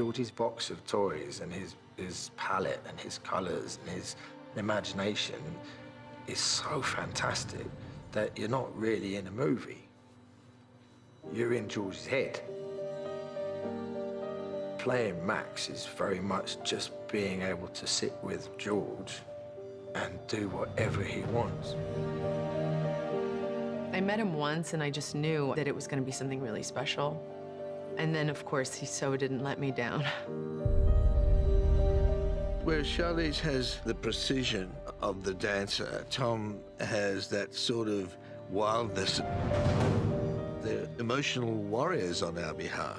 Georgie's box of toys and his palette and his colours and his imagination is so fantastic that you're not really in a movie. You're in George's head. Playing Max is very much just being able to sit with George and do whatever he wants. I met him once and I just knew that it was going to be something really special. And then, of course, he so didn't let me down. Whereas Charlize has the precision of the dancer, Tom has that sort of wildness. They're emotional warriors on our behalf.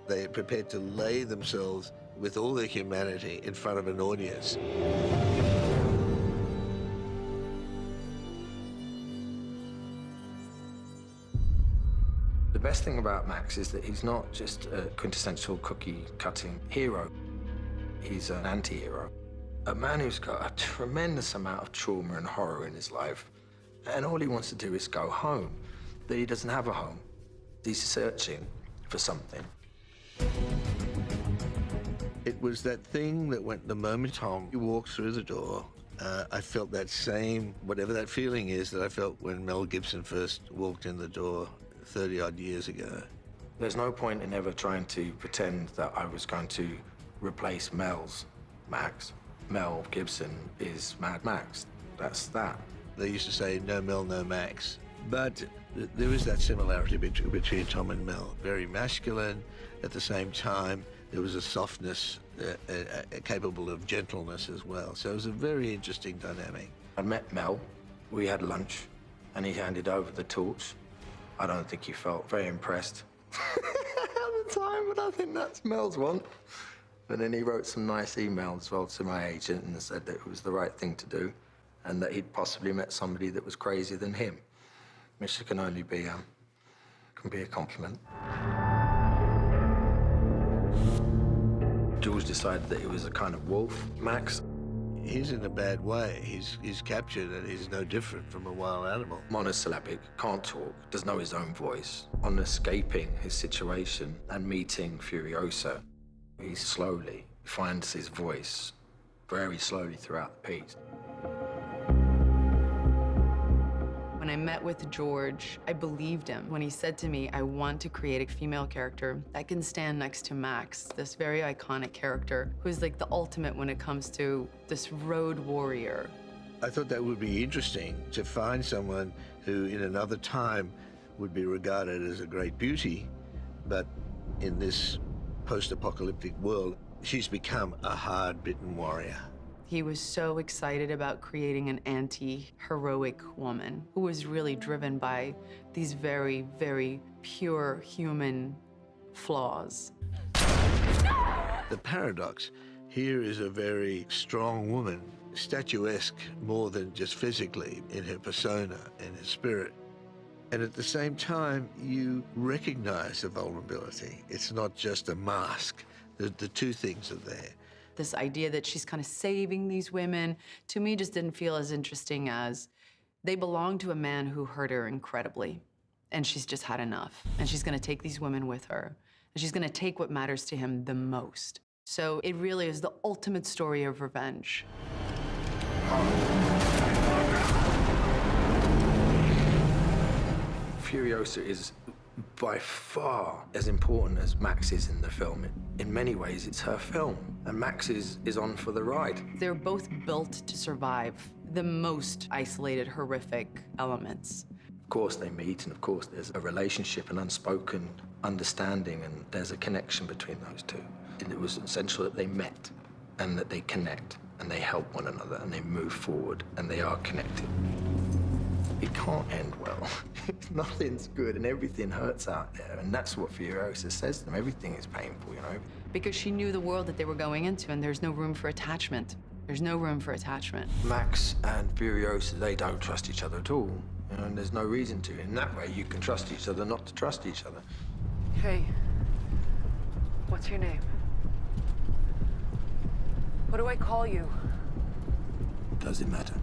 They're prepared to lay themselves with all their humanity in front of an audience. The best thing about Max is that he's not just a quintessential cookie-cutting hero. He's an anti-hero. A man who's got a tremendous amount of trauma and horror in his life, and all he wants to do is go home. But he doesn't have a home. He's searching for something. It was that thing that went the moment Tom walked through the door. I felt that same, whatever that feeling is, that I felt when Mel Gibson first walked in the door 30-odd years ago. There's no point in ever trying to pretend that I was going to replace Mel's Max. Mel Gibson is Mad Max. That's that. They used to say, no Mel, no Max. But there is that similarity between Tom and Mel. Very masculine. At the same time, there was a softness capable of gentleness as well. So it was a very interesting dynamic. I met Mel. We had lunch, and he handed over the torch. I don't think he felt very impressed at the time, but I think that's Mel's one. And then he wrote some nice emails as well to my agent and said that it was the right thing to do and that he'd possibly met somebody that was crazier than him, which can only be a compliment. George decided that he was a kind of wolf, Max. He's in a bad way. He's captured and he's no different from a wild animal. Monosyllabic, can't talk, doesn't know his own voice. On escaping his situation and meeting Furiosa, he slowly finds his voice very slowly throughout the piece. When I met with George, I believed him when he said to me, I want to create a female character that can stand next to Max, this very iconic character who's like the ultimate when it comes to this road warrior. I thought that would be interesting to find someone who in another time would be regarded as a great beauty, but in this post-apocalyptic world, she's become a hard-bitten warrior. He was so excited about creating an anti-heroic woman who was really driven by these very, very pure human flaws. The paradox here is a very strong woman, statuesque more than just physically in her persona and her spirit. And at the same time, you recognize the vulnerability. It's not just a mask. The two things are there. This idea that she's kind of saving these women, to me, just didn't feel as interesting as they belong to a man who hurt her incredibly, and she's just had enough. And she's gonna take these women with her, and she's gonna take what matters to him the most. So it really is the ultimate story of revenge. Furiosa is by far as important as Max is in the film. In many ways, it's her film, and Max is on for the ride. They're both built to survive the most isolated, horrific elements. Of course they meet, and of course there's a relationship, an unspoken understanding, and there's a connection between those two. And it was essential that they met, and that they connect, and they help one another, and they move forward, and they are connected. It can't end well. Nothing's good and everything hurts out there. And that's what Furiosa says to them. Everything is painful, you know? Because she knew the world that they were going into, and there's no room for attachment. There's no room for attachment. Max and Furiosa, they don't trust each other at all. You know, and there's no reason to. In that way, you can trust each other not to trust each other. Hey, what's your name? What do I call you? Does it matter?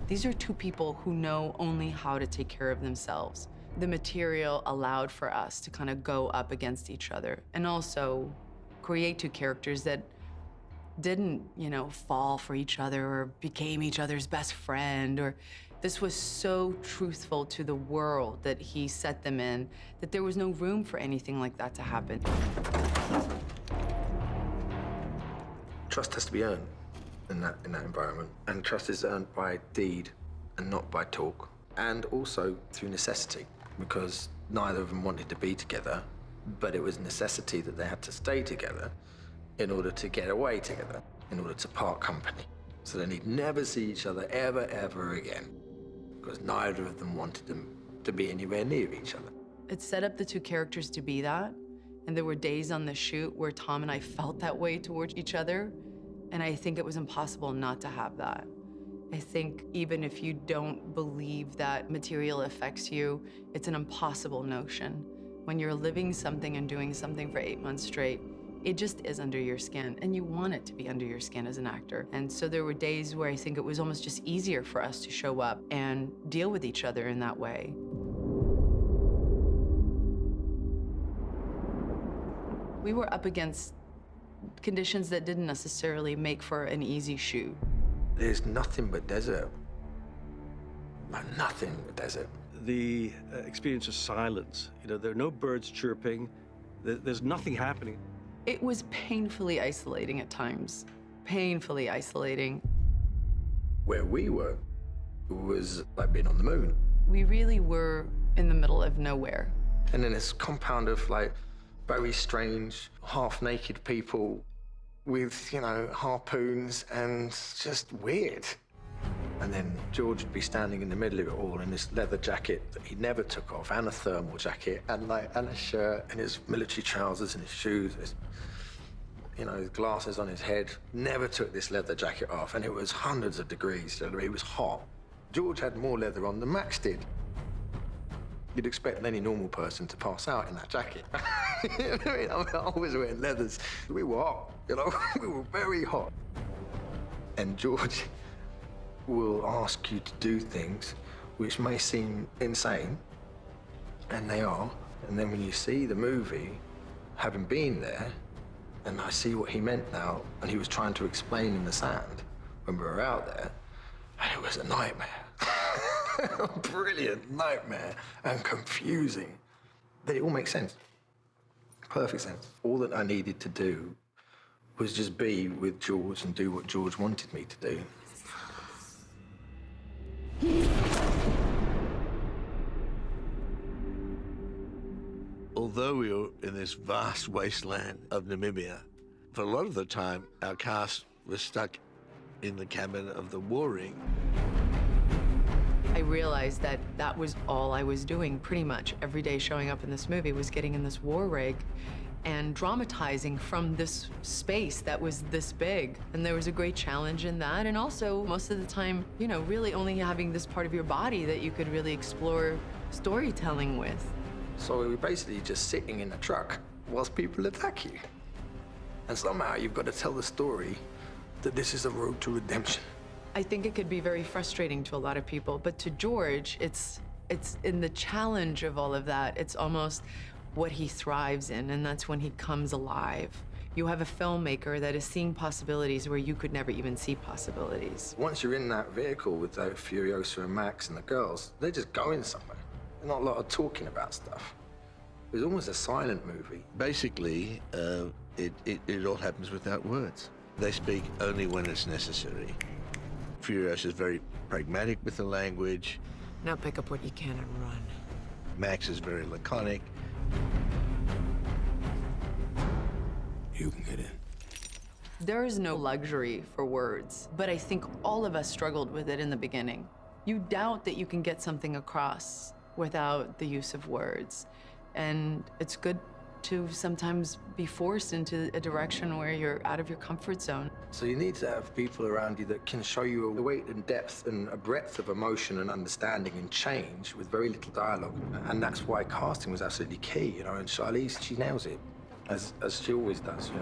These are two people who know only how to take care of themselves. The material allowed for us to kind of go up against each other and also create two characters that didn't, fall for each other or became each other's best friend. Or this was so truthful to the world that he set them in that there was no room for anything like that to happen. Trust has to be earned in that environment, and trust is earned by deed and not by talk, and also through necessity, because neither of them wanted to be together, but it was necessity that they had to stay together in order to get away together, in order to part company, so then he'd never see each other ever again, because neither of them wanted them to be anywhere near each other. It set up the two characters to be that, and there were days on the shoot where Tom and I felt that way towards each other, and I think it was impossible not to have that. I think even if you don't believe that material affects you, it's an impossible notion. When you're living something and doing something for 8 months straight, it just is under your skin, and you want it to be under your skin as an actor. And so there were days where I think it was almost just easier for us to show up and deal with each other in that way. We were up against conditions that didn't necessarily make for an easy shoot. There's nothing but desert. Like, nothing but desert. The experience of silence. There are no birds chirping. There's nothing happening. It was painfully isolating at times. Painfully isolating. Where we were was like being on the moon. We really were in the middle of nowhere. And then this compound of like very strange, half-naked people with, harpoons and just weird. And then George would be standing in the middle of it all in this leather jacket that he never took off, and a thermal jacket, and a shirt, and his military trousers and his shoes, his glasses on his head. Never took this leather jacket off, and it was hundreds of degrees. It was hot. George had more leather on than Max did. You'd expect any normal person to pass out in that jacket. You know what I mean? I was wearing leathers. We were hot, we were very hot. And George will ask you to do things which may seem insane, and they are. And then when you see the movie, having been there, and I see what he meant now, and he was trying to explain in the sand when we were out there, and it was a nightmare. A brilliant nightmare, and confusing. But it all makes sense. Perfect sense. All that I needed to do was just be with George and do what George wanted me to do. Although we were in this vast wasteland of Namibia, for a lot of the time, our cast was stuck in the cabin of the War Ring. I realized that that was all I was doing pretty much every day showing up in this movie was getting in this war rig and dramatizing from this space that was this big. And there was a great challenge in that. And also, most of the time, really only having this part of your body that you could really explore storytelling with. So we were basically just sitting in a truck whilst people attack you. And somehow you've got to tell the story that this is a road to redemption. I think it could be very frustrating to a lot of people, but to George, it's in the challenge of all of that, it's almost what he thrives in, and that's when he comes alive. You have a filmmaker that is seeing possibilities where you could never even see possibilities. Once you're in that vehicle with Furiosa and Max and the girls, they're just going somewhere. There's not a lot of talking about stuff. It was almost a silent movie. Basically, it all happens without words. They speak only when it's necessary. Furiosa is very pragmatic with the language. Now pick up what you can and run. Max is very laconic. You can get in. There is no luxury for words, but I think all of us struggled with it in the beginning. You doubt that you can get something across without the use of words. And it's good to sometimes be forced into a direction where you're out of your comfort zone. So you need to have people around you that can show you a weight and depth and a breadth of emotion and understanding and change with very little dialogue. And that's why casting was absolutely key, and Charlize, she nails it, as she always does,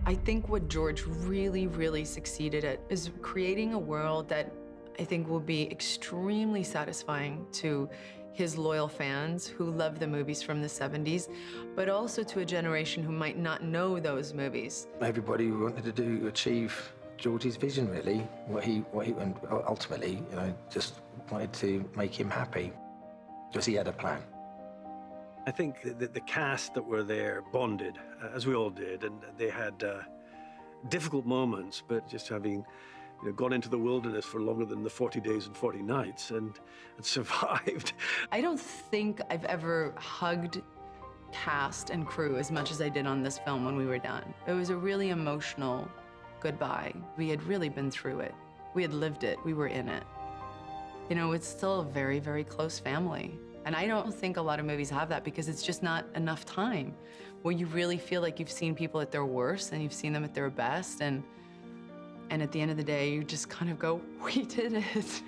I think what George really, really succeeded at is creating a world that I think will be extremely satisfying to his loyal fans who love the movies from the 70s, but also to a generation who might not know those movies. Everybody wanted to achieve George's vision, really. And ultimately, you know, just wanted to make him happy, because he had a plan. I think the cast that were there bonded, as we all did, and they had difficult moments, but just having gone into the wilderness for longer than the 40 days and 40 nights and survived. I don't think I've ever hugged cast and crew as much as I did on this film when we were done. It was a really emotional goodbye. We had really been through it. We had lived it. We were in it. You know, it's still a very, very close family. And I don't think a lot of movies have that because it's just not enough time where you really feel like you've seen people at their worst and you've seen them at their best. And at the end of the day, you just kind of go, we did it.